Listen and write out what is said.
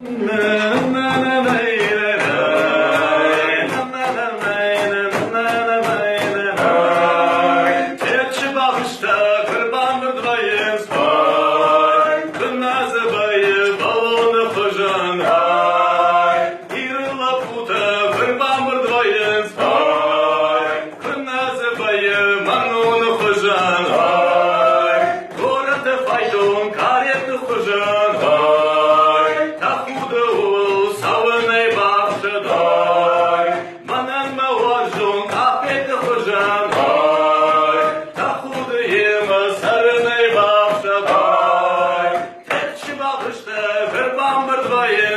Etçi bakışta kurban buradayız. Kırmızı bayı balonu kocan. İrla puta kurban buradayız. Kırmızı bayı manunu kocan. Korate faydon kariyetli kocan. Takudu savunay bahçeday. Manan mavajun afeti kocan. Takudu yema sarınay bahçeday. Tekçi bakışta kurban buradayız.